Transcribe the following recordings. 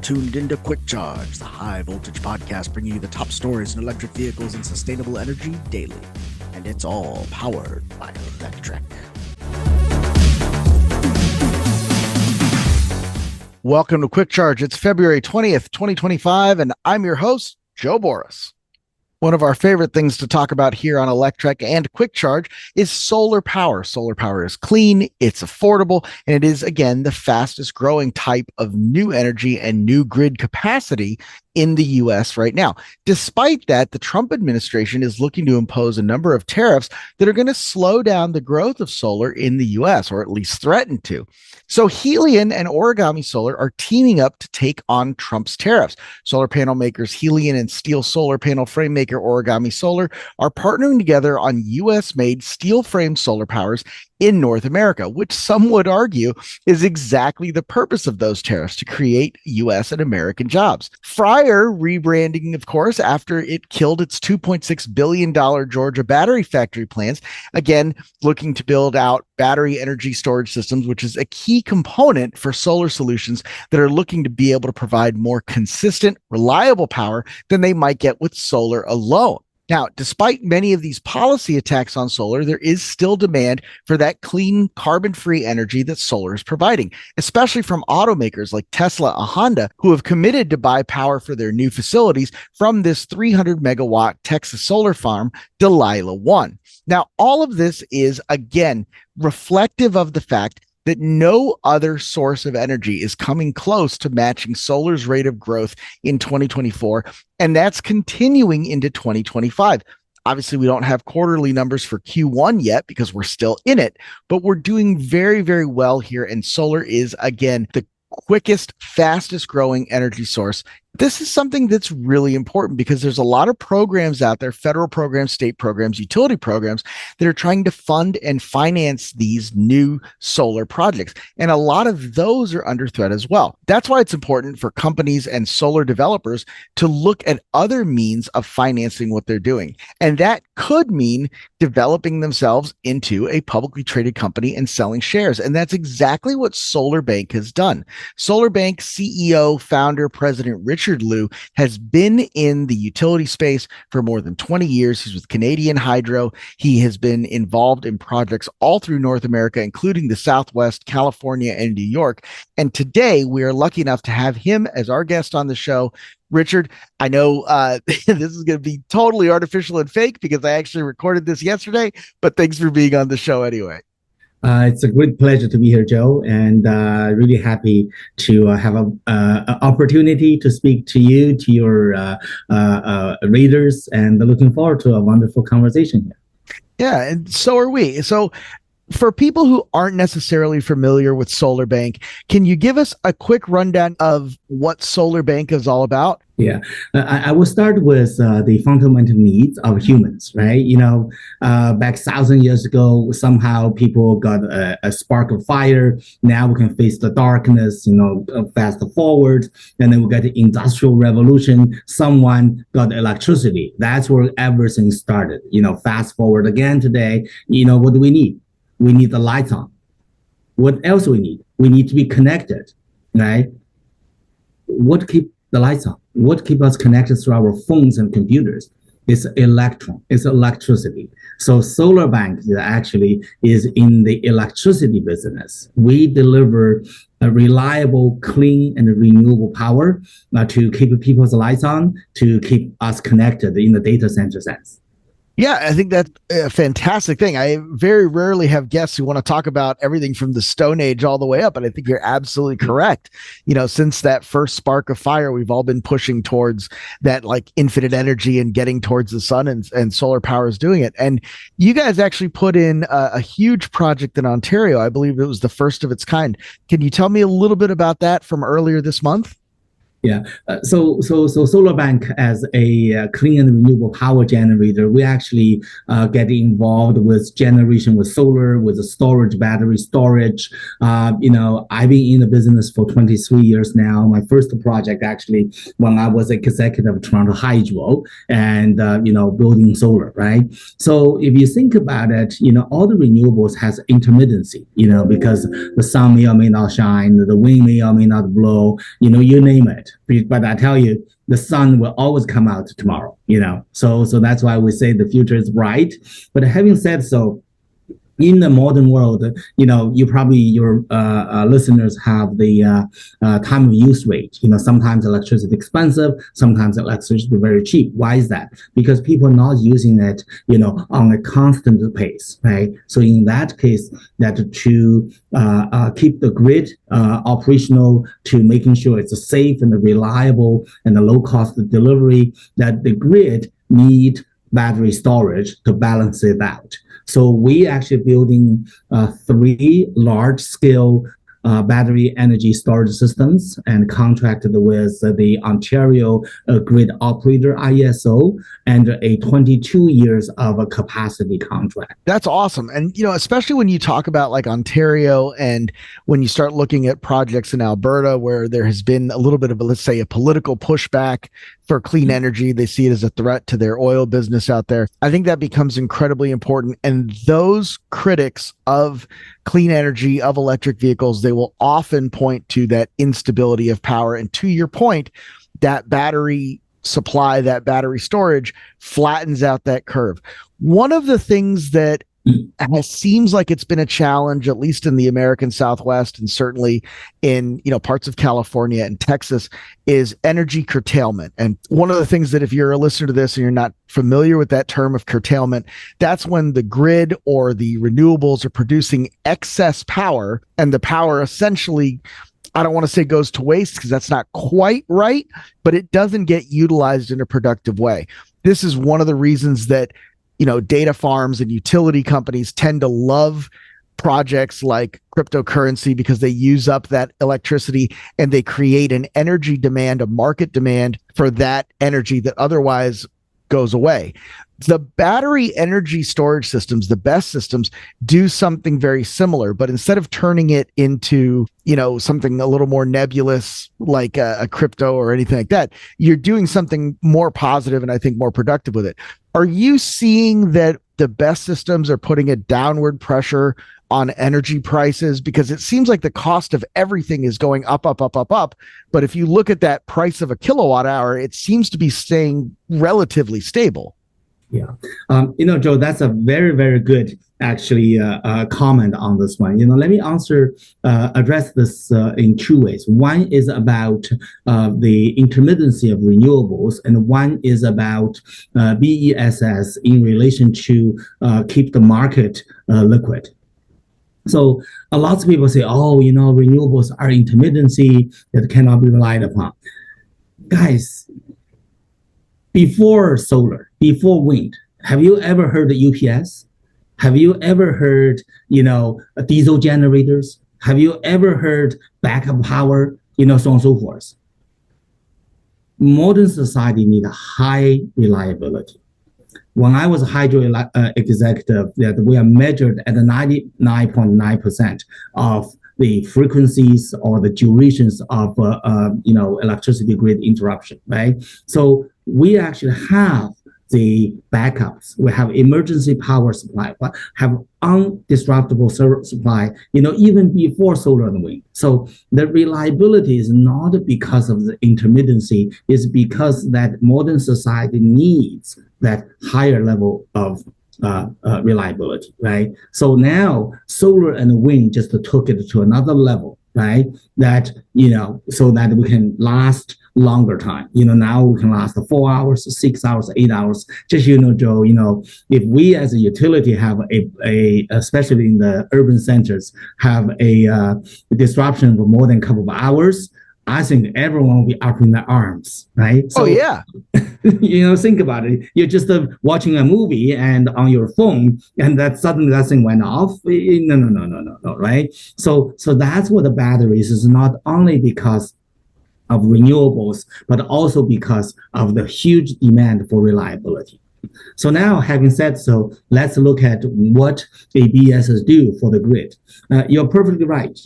tuned into Quick Charge, the high voltage podcast bringing you the top stories in electric vehicles and sustainable energy daily. And it's all powered by Electrek. Welcome to Quick Charge. It's February 20th, 2025, and I'm your host, Joe Boris. One of our favorite things to talk about here on Electrek and Quick Charge is solar power. Solar power is clean, it's affordable, and it is, again, the fastest growing type of new energy and new grid capacity in the U.S. right now. Despite that, the Trump administration is looking to impose a number of tariffs that are going to slow down the growth of solar in the U.S., or at least threaten to. So Helion and Origami Solar are teaming up to take on Trump's tariffs. Solar panel makers Helion and steel solar panel frame maker Origami Solar are partnering together on U.S.-made steel frame solar powers in North America, which some would argue is exactly the purpose of those tariffs, to create U.S. and American jobs. Freyr rebranding, of course, after it killed its $2.6 billion Georgia battery factory plans, again, looking to build out battery energy storage systems, which is a key component for solar solutions that are looking to be able to provide more consistent, reliable power than they might get with solar alone. Now, despite many of these policy attacks on solar, there is still demand for that clean, carbon-free energy that solar is providing, especially from automakers like Tesla and Honda, who have committed to buy power for their new facilities from this 300-megawatt Texas solar farm, Delilah 1. Now, all of this is, again, reflective of the fact that no other source of energy is coming close to matching solar's rate of growth in 2024, and that's continuing into 2025. Obviously, we don't have quarterly numbers for Q1 yet because we're still in it, but we're doing very, very well here, and solar is, again, the quickest, fastest growing energy source. This is something that's really important because there's a lot of programs out there, federal programs, state programs, utility programs, that are trying to fund and finance these new solar projects. And a lot of those are under threat as well. That's why it's important for companies and solar developers to look at other means of financing what they're doing. And that could mean developing themselves into a publicly traded company and selling shares. And that's exactly what SolarBank has done. SolarBank CEO, founder, president Richard Lu has been in the utility space for more than 20 years. He's with Canadian Hydro. He has been involved in projects all through North America, including the Southwest, California, and New York. And today we are lucky enough to have him as our guest on the show. Richard, I know this is going to be totally artificial and fake because I actually recorded this yesterday, but thanks for being on the show anyway. It's a great pleasure to be here, Joe, and really happy to have an opportunity to speak to you, to your readers, and looking forward to a wonderful conversation here. Yeah, and so are we. So for people who aren't necessarily familiar with SolarBank, can you give us a quick rundown of what SolarBank is all about? Yeah, I will start with the fundamental needs of humans, right? You know, back 1,000 years ago, somehow people got a spark of fire. Now we can face the darkness, fast forward. And then we got the Industrial Revolution. Someone got electricity. That's where everything started. Fast forward again today, what do we need? We need the lights on. What else we need? We need to be connected, right? What keep the lights on? What keeps us connected through our phones and computers? It's electron, it's electricity. So SolarBank actually is in the electricity business. We deliver a reliable, clean, and renewable power to keep people's lights on, to keep us connected in the data center sense. Yeah, I think that's a fantastic thing. I very rarely have guests who want to talk about everything from the Stone Age all the way up, and I think you're absolutely correct. Since that first spark of fire, we've all been pushing towards that like infinite energy and getting towards the sun, and solar power is doing it. And you guys actually put in a huge project in Ontario. I believe it was the first of its kind. Can you tell me a little bit about that from earlier this month? Yeah. So SolarBank, as a clean and renewable power generator, we actually get involved with generation with solar, with the storage, battery storage. I've been in the business for 23 years now. My first project actually when I was executive of Toronto Hydro and building solar, right? So if you think about it, all the renewables has intermittency, because the sun may or may not shine, the wind may or may not blow, you name it. but I tell you, the sun will always come out tomorrow, so that's why we say the future is bright. But having said so, in the modern world, you probably, your listeners have the time of use rate. Sometimes electricity is expensive, sometimes electricity is very cheap. Why is that? Because people are not using it, on a constant pace, right? So in that case, that to keep the grid operational, to making sure it's safe and reliable and a low cost delivery, that the grid need battery storage to balance it out. So we actually building 3 large-scale battery energy storage systems and contracted with the Ontario Grid Operator ISO and a 22 years of a capacity contract. That's awesome. And, especially when you talk about like Ontario and when you start looking at projects in Alberta where there has been a little bit of, let's say, a political pushback for clean energy. They see it as a threat to their oil business out there. I think that becomes incredibly important. And those critics of clean energy, of electric vehicles, they will often point to that instability of power. And to your point, that battery supply, that battery storage flattens out that curve. One of the things that seems like it's been a challenge, at least in the American Southwest and certainly in parts of California and Texas, is energy curtailment. And one of the things that, if you're a listener to this and you're not familiar with that term of curtailment, that's when the grid or the renewables are producing excess power, and the power essentially, I don't want to say goes to waste because that's not quite right, but it doesn't get utilized in a productive way. This is one of the reasons that data farms and utility companies tend to love projects like cryptocurrency, because they use up that electricity and they create an energy demand, a market demand for that energy that otherwise goes away. The battery energy storage systems, the BESS systems, do something very similar, but instead of turning it into, something a little more nebulous like a crypto or anything like that, you're doing something more positive and I think more productive with it. Are you seeing that the BESS systems are putting a downward pressure on energy prices? Because it seems like the cost of everything is going up, up, up, up, up. But if you look at that price of a kilowatt hour, it seems to be staying relatively stable. Yeah. Joe, that's a very, very good, actually, comment on this one. Let me address this in 2 ways. One is about the intermittency of renewables, and one is about BESS in relation to keep the market liquid. So a lot of people say, renewables are intermittency that cannot be relied upon. Guys, before solar, before wind, have you ever heard of UPS? Have you ever heard, diesel generators? Have you ever heard backup power, so on and so forth? Modern society needs a high reliability. When I was a hydro executive, that we are measured at 99.9% of the frequencies or the durations of electricity grid interruption, right? So we actually have the backups. We have emergency power supply, but have undisruptible supply, even before solar and wind. So the reliability is not because of the intermittency, it's because that modern society needs that higher level of reliability, right? So now solar and wind just took it to another level, right? That, so that we can last longer time. Now we can last 4 hours, 6 hours, 8 hours. Just, Joe, if we as a utility have a especially in the urban centers, have a disruption for more than a couple of hours, I think everyone will be up in their arms, right? So, yeah. Think about it. You're just watching a movie and on your phone, and that suddenly that thing went off. No, right? So that's what the batteries is, not only because of renewables, but also because of the huge demand for reliability. So now, having said so, let's look at what ABSs do for the grid. You're perfectly right.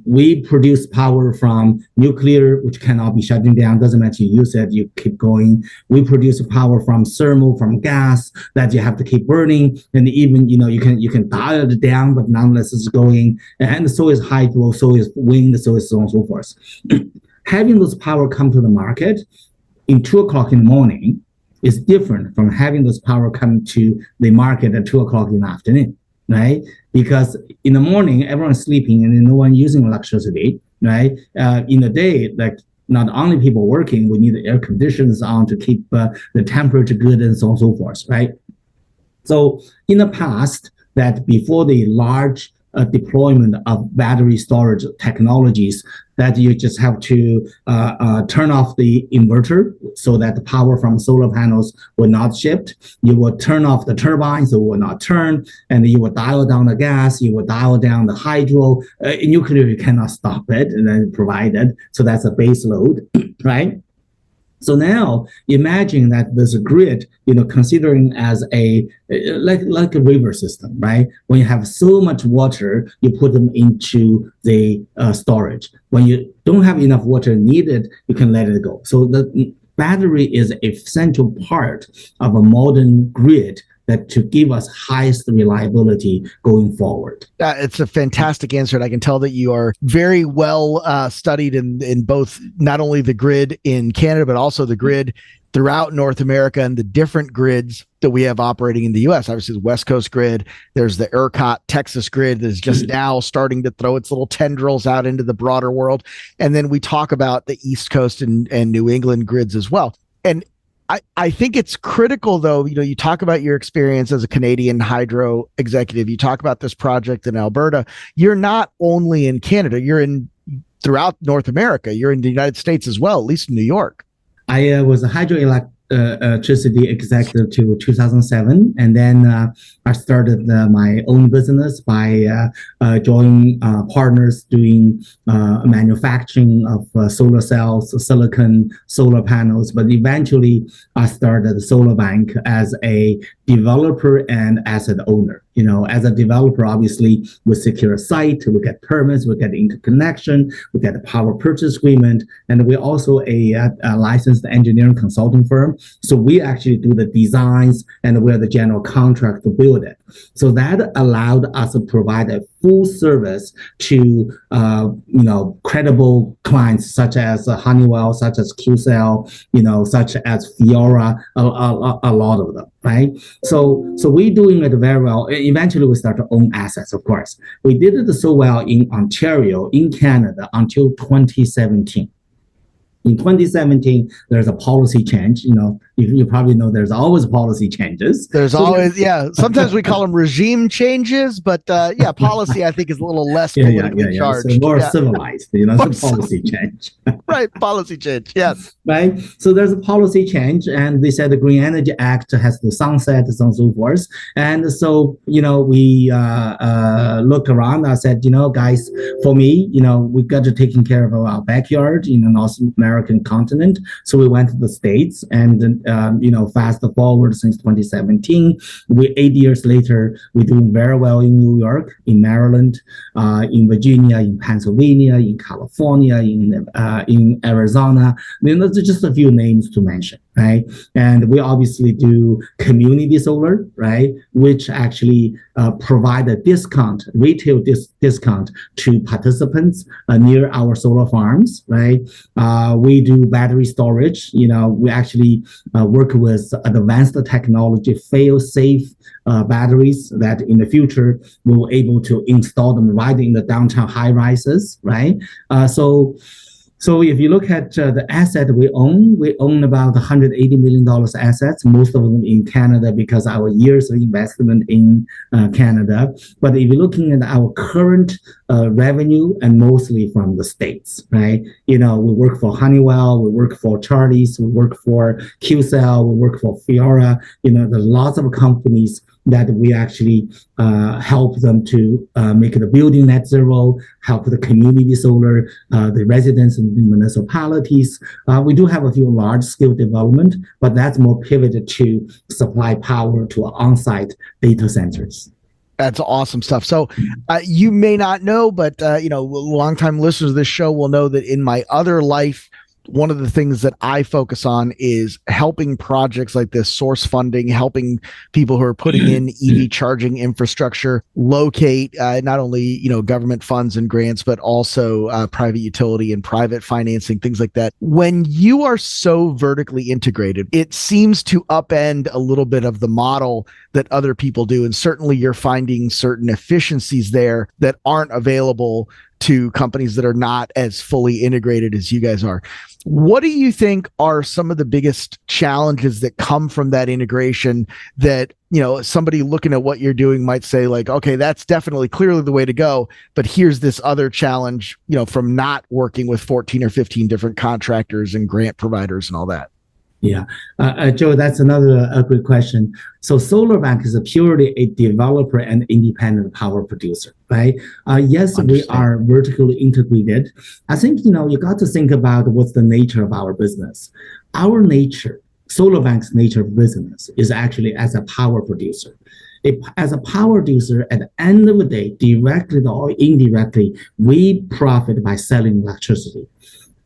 We produce power from nuclear, which cannot be shutting down. Doesn't matter you use it, you keep going. We produce power from thermal, from gas that you have to keep burning, and even you can dial it down, but nonetheless it's going. And so is hydro, so is wind, so is so on and so forth. having those power come to the market in 2 o'clock in the morning is different from having those power come to the market at 2 o'clock in the afternoon, right? Because in the morning, everyone's sleeping and no one using electricity, right? In the day, like not only people working, we need the air conditioners on to keep the temperature good and so on and so forth, right? So in the past, that before the large deployment of battery storage technologies, that you just have to turn off the inverter so that the power from solar panels will not shift. You will turn off the turbines, so it will not turn, and you will dial down the gas, you will dial down the hydro. Nuclear, you cannot stop it and then provide it. So that's a base load, right? So now imagine that there's a grid, considering as like a river system, right? When you have so much water, you put them into the storage. When you don't have enough water needed, you can let it go. So the battery is a essential part of a modern grid that to give us highest reliability going forward. It's a fantastic answer. And I can tell that you are very well studied in both not only the grid in Canada, but also the grid throughout North America and the different grids that we have operating in the U.S. Obviously, the West Coast grid. There's the ERCOT Texas grid that is just now starting to throw its little tendrils out into the broader world. And then we talk about the East Coast and New England grids as well. And I think it's critical, though, you talk about your experience as a Canadian hydro executive. You talk about this project in Alberta. You're not only in Canada, you're in throughout North America. You're in the United States as well, at least in New York. I was a hydroelectricity executive till 2007, and then I started my own business by joining partners doing manufacturing of solar cells, silicon solar panels. But eventually, I started SolarBank as a developer and asset owner. As a developer, obviously, we secure a site, we get permits, we get interconnection, we get a power purchase agreement, and we're also a licensed engineering consulting firm. So we actually do the designs and we're the general contractor to build it. So that allowed us to provide a full service to credible clients such as Honeywell, such as QCell, such as Fiora, a lot of them, right? So we're doing it very well. Eventually, we start to own assets, of course. We did it so well in Ontario, in Canada, until 2017. In 2017, there's a policy change. You probably know there's always policy changes. There's always, yeah. Sometimes we call them regime changes, but policy I think is a little less politically charged. So more civilized, it's a policy change. Right, policy change, yes. Right, so there's a policy change, and they said the Green Energy Act has to sunset and so on and so forth. And so, we looked around. I said, guys, for me, we got to taking care of our backyard in the North American continent. So we went to the States, and fast forward since 2017, 8 years later, we're doing very well in New York, in Maryland, in Virginia, in Pennsylvania, in California, in Arizona. Those are just a few names to mention, right? And we obviously do community solar, right, which actually provide a discount, retail discount to participants near our solar farms, right? We do battery storage. We actually work with advanced technology, fail-safe batteries that in the future we'll able to install them right in the downtown high rises, right? So if you look at the asset we own about $180 million assets, most of them in Canada because our years of investment in Canada. But if you're looking at our current revenue, and mostly from the States, right? We work for Honeywell, we work for Charlie's, we work for QCell, we work for Fiora. There's lots of companies that we actually help them to make the building net zero, help the community solar, the residents and the municipalities. We do have a few large-scale development, but that's more pivoted to supply power to on-site data centers. That's awesome stuff. So you may not know, but longtime listeners of this show will know that in my other life, one of the things that I focus on is helping projects like this source funding, helping people who are putting in EV charging infrastructure locate not only, you know, government funds and grants, but also private utility and private financing, things like that. When you are so vertically integrated, it seems to upend a little bit of the model that other people do. And certainly you're finding certain efficiencies there that aren't available to companies that are not as fully integrated as you guys are. What do you think are some of the biggest challenges that come from that integration that, you know, somebody looking at what you're doing might say like, okay, that's definitely clearly the way to go, but here's this other challenge, you know, from not working with 14 or 15 different contractors and grant providers and all that? Yeah, Joe, that's another great question. So SolarBank is purely a developer and independent power producer, right? Yes, we are vertically integrated. I think, you know, you got to think about what's the nature of our business. Our nature, SolarBank's nature of business is actually as a power producer. As a power producer, at the end of the day, directly or indirectly, we profit by selling electricity.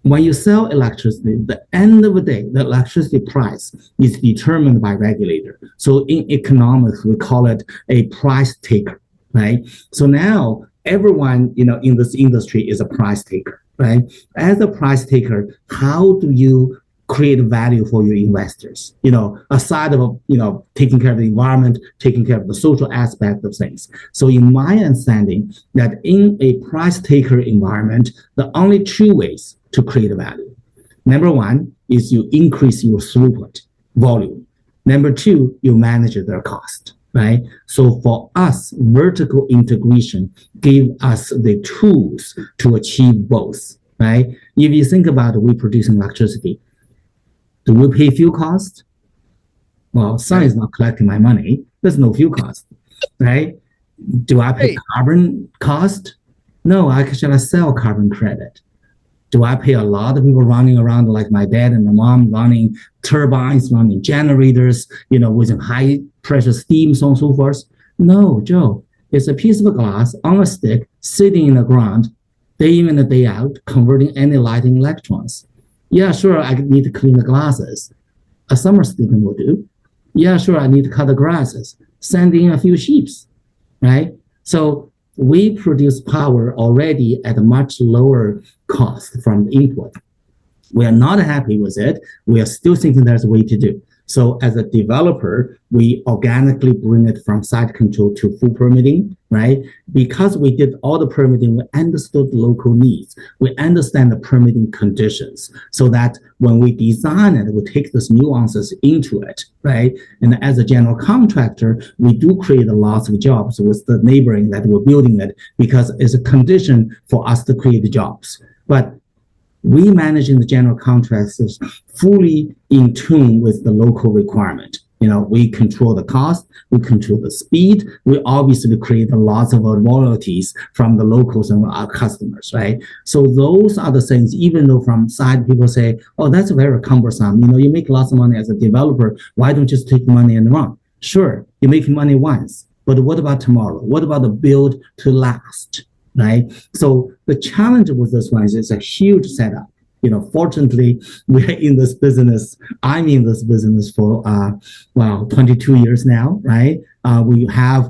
When you sell electricity, at the end of the day, the electricity price is determined by regulator. So in economics, we call it a price taker, right? So now everyone, you know, in this industry is a price taker, right? As a price taker, how do you create value for your investors? You know, aside of, you know, taking care of the environment, taking care of the social aspect of things. So in my understanding, that in a price taker environment, the only two ways to create value. Number one is you increase your throughput volume. Number two, you manage their cost, right? So for us, vertical integration gave us the tools to achieve both, right? If you think about it, we producing electricity. Do we pay fuel cost? Well, sun is not collecting my money. There's no fuel cost, right? Do I pay carbon cost? No, I should sell carbon credit. Do I pay a lot of people running around like my dad and my mom running turbines, running generators, you know, with high pressure steam, so on and so forth? No, Joe. It's a piece of glass on a stick sitting in the ground, day in and day out, converting any lighting electrons. Yeah, sure, I need to clean the glasses. A summer student will do. Yeah, sure, I need to cut the grasses. Send in a few sheep, right? So we produce power already at a much lower cost from the input. We are not happy with it. We are still thinking there's a way to do. So as a developer, we organically bring it from site control to full permitting, right? Because we did all the permitting, we understood the local needs. We understand the permitting conditions so that when we design it, we take those nuances into it, right? And as a general contractor, we do create lots of jobs with the neighboring that we're building it because it's a condition for us to create the jobs. But we managing the general contracts is fully in tune with the local requirement. You know, we control the cost, we control the speed, we obviously create lots of royalties from the locals and our customers, right? So those are the things, even though from side people say, oh, that's very cumbersome. You know, you make lots of money as a developer, why don't you just take money and run? Sure, you make money once, but what about tomorrow? What about the build to last? Right. So the challenge with this one is it's a huge setup. You know, fortunately, we're in this business. I'm in this business for 22 years now. Right. We have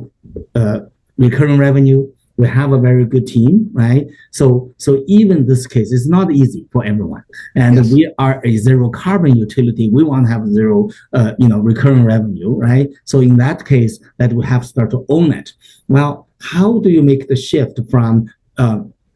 recurring revenue. We have a very good team. Right. So even this case, it's not easy for everyone. And yes, we are a zero carbon utility. We want to have zero, recurring revenue. Right. So in that case, that we have to start to own it. Well, how do you make the shift from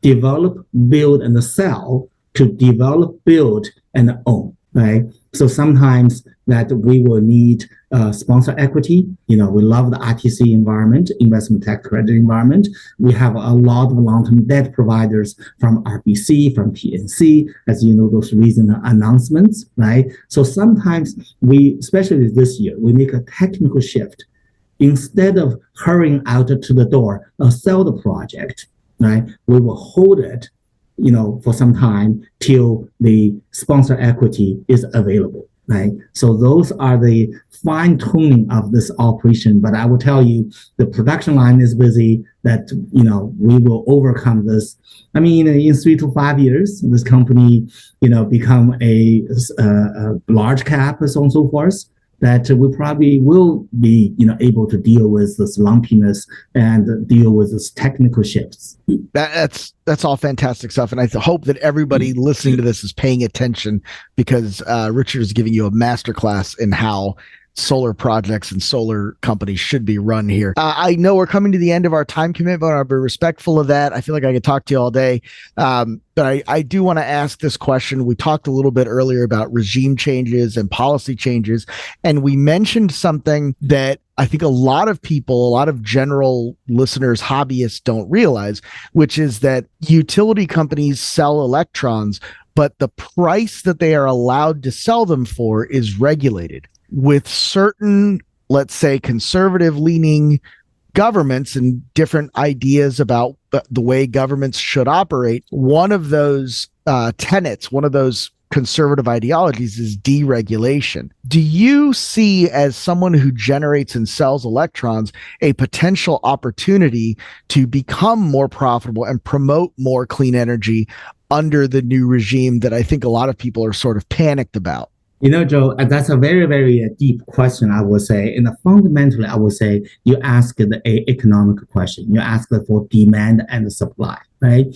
develop, build, and sell to develop, build, and own, right? So sometimes that we will need sponsor equity. You know, we love the ITC environment, investment tax credit environment. We have a lot of long-term debt providers from RBC, from PNC, as you know, those recent announcements, right? So sometimes we, especially this year, we make a technical shift. Instead of hurrying out to the door or sell the project, right? We will hold it, you know, for some time till the sponsor equity is available. right? So those are the fine tuning of this operation. But I will tell you, the production line is busy. That we will overcome this. I mean, in 3 to 5 years, this company become a large cap and so on and so forth. That we probably will be able to deal with this lumpiness and deal with this technical shifts. That's all fantastic stuff, and I hope that everybody listening to this is paying attention, because Richard is giving you a masterclass in how solar projects and solar companies should be run here. I know we're coming to the end of our time commitment. I'll be respectful of that. I feel like I could talk to you all day. But I do want to ask this question. We talked a little bit earlier about regime changes and policy changes, and we mentioned something that I think a lot of people, a lot of general listeners, hobbyists don't realize, which is that utility companies sell electrons, but the price that they are allowed to sell them for is regulated. With certain, let's say, conservative leaning governments and different ideas about the way governments should operate, one of those tenets, one of those conservative ideologies is deregulation. Do you see, as someone who generates and sells electrons, a potential opportunity to become more profitable and promote more clean energy under the new regime that I think a lot of people are sort of panicked about? Joe, that's a very, very deep question, I would say. And fundamentally, I would say you ask the economic question. You ask for demand and supply, right?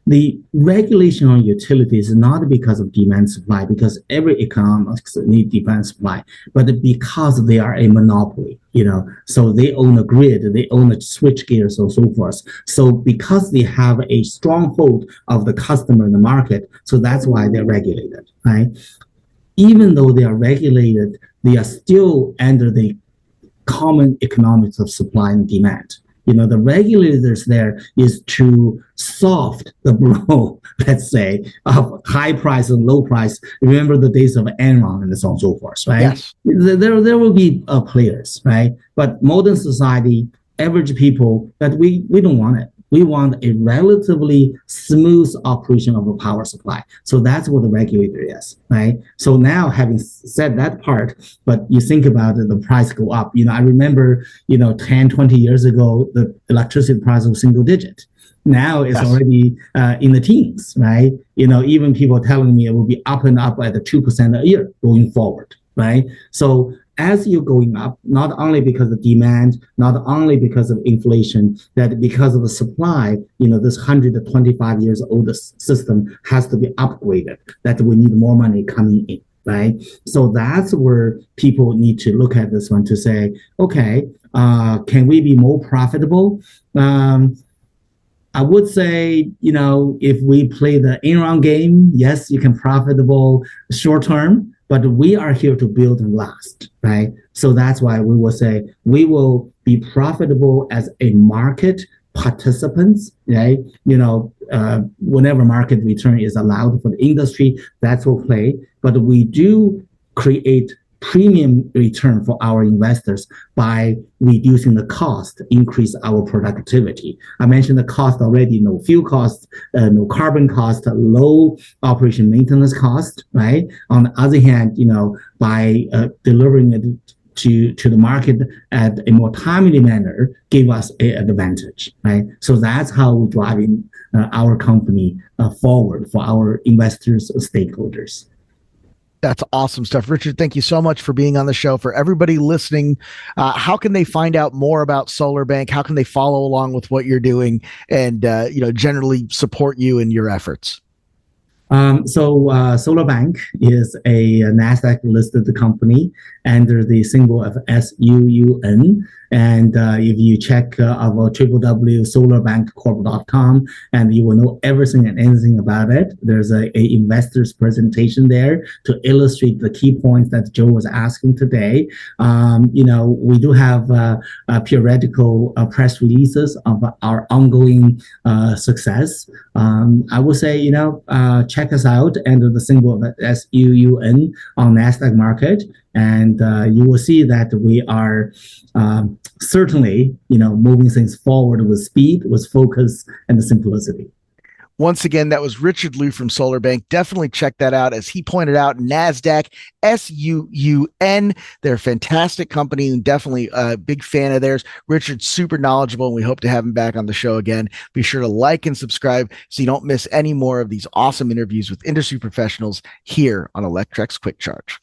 The regulation on utilities is not because of demand and supply, because every economics need demand and supply, but because they are a monopoly, so they own a grid, they own the switch gears and so forth. So because they have a stronghold of the customer in the market, so that's why they're regulated, right? Even though they are regulated, they are still under the common economics of supply and demand. The regulators there is to soft the blow, let's say, of high price and low price. Remember the days of Enron and so on and so forth, right? Yes. There will be players, right? But modern society, average people, that we don't want it. We want a relatively smooth operation of a power supply. So that's what the regulator is, right? So now, having said that part, but you think about it, the price go up. I remember, 10, 20 years ago, the electricity price was single digit. Now it's already in the teens, right? Even people telling me it will be up and up at 2% a year going forward, right? So as you're going up, not only because of demand, not only because of inflation, that because of the supply, this 125 years old system has to be upgraded, that we need more money coming in, right? So that's where people need to look at this one to say, okay, can we be more profitable? I would say, if we play the in-round game, yes, you can profitable short term, but we are here to build and last, right? So that's why we will say we will be profitable as a market participants, right? Whenever market return is allowed for the industry, that's what play. But we do create premium return for our investors by reducing the cost, increase our productivity. I mentioned the cost already, no fuel cost, no carbon cost, low operation maintenance cost, right? On the other hand, by delivering it to the market at a more timely manner, give us an advantage, right? So that's how we're driving our company forward for our investors, stakeholders. That's awesome stuff. Richard, thank you so much for being on the show. For everybody listening, how can they find out more about SolarBank? How can they follow along with what you're doing and, generally support you in your efforts? SolarBank is a NASDAQ-listed company under the symbol of SUUN. And if you check our www.solarbankcorp.com, and you will know everything and anything about it. There's a investor's presentation there to illustrate the key points that Joe was asking today. We do have periodical press releases of our ongoing success. I would say, check us out under the symbol of SUUN on NASDAQ market. And you will see that we are certainly, moving things forward with speed, with focus, and simplicity. Once again, that was Richard Lu from SolarBank. Definitely check that out. As he pointed out, NASDAQ, SUUN. They're a fantastic company and definitely a big fan of theirs. Richard's super knowledgeable, and we hope to have him back on the show again. Be sure to like and subscribe so you don't miss any more of these awesome interviews with industry professionals here on Electrek's Quick Charge.